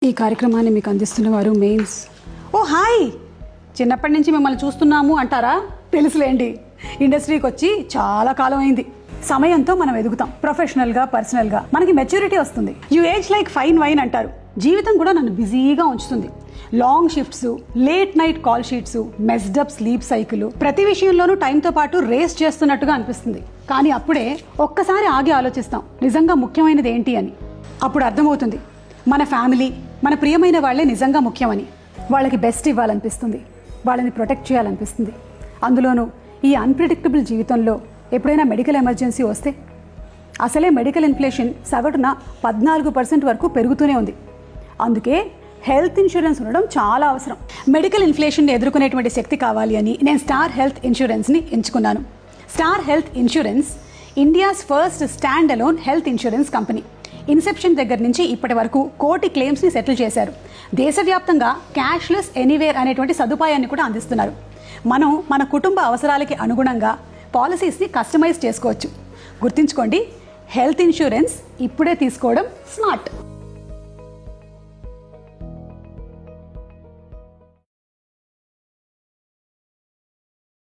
ఈ కార్యక్రమాన్ని మీకు అందిస్తున్న వారు మెయిన్స్. ఓ హాయ్, చిన్నప్పటి నుంచి మిమ్మల్ని చూస్తున్నాము అంటారా? తెలుసులేండి, ఇండస్ట్రీకి వచ్చి చాలా కాలం అయింది. సమయంతో మనం ఎదుగుతాం, ప్రొఫెషనల్గా పర్సనల్గా మనకి మెచ్యూరిటీ వస్తుంది. You age like fine wine అంటారు. జీవితం కూడా నన్ను బిజీగా ఉంచుతుంది. Long shifts, late night call sheets, messed up sleep cycle, ప్రతి విషయంలోనూ టైంతో పాటు రేస్ చేస్తున్నట్టుగా అనిపిస్తుంది. కానీ అప్పుడే ఒక్కసారి ఆగి ఆలోచిస్తాం, నిజంగా ముఖ్యమైనది ఏంటి అని. అప్పుడు అర్థమవుతుంది, మన ఫ్యామిలీ, మన ప్రియమైన వాళ్లే నిజంగా ముఖ్యమని. వాళ్ళకి బెస్ట్ ఇవ్వాలనిపిస్తుంది, వాళ్ళని ప్రొటెక్ట్ చేయాలనిపిస్తుంది. అందులోనూ ఈ అన్ప్రిడిక్టబుల్ జీవితంలో ఎప్పుడైనా మెడికల్ ఎమర్జెన్సీ వస్తే, అసలే మెడికల్ ఇన్ఫ్లేషన్ సగటున 14% వరకు పెరుగుతూనే ఉంది. అందుకే హెల్త్ ఇన్సూరెన్స్ ఉండడం చాలా అవసరం. మెడికల్ ఇన్ఫ్లేషన్ని ఎదుర్కొనేటువంటి శక్తి కావాలి అని నేను స్టార్ హెల్త్ ఇన్సూరెన్స్ని ఎంచుకున్నాను. Star health insurance India's first stand alone health insurance company. Inception దగ్గర నుంచి ఇప్పటి వరకు 1 కోటి క్లెయిమ్స్ని సెటిల్ చేశారు. దేశవ్యాప్తంగా క్యాష్లెస్ ఎనీవేర్ అనేటువంటి సదుపాయాన్ని కూడా అందిస్తున్నారు. మనం మన కుటుంబ అవసరాలకి అనుగుణంగా పాలసీస్ని కస్టమైజ్ చేసుకోవచ్చు. గుర్తుంచుకోండి, హెల్త్ ఇన్సూరెన్స్ ఇప్పుడే తీసుకోవడం స్మార్ట్.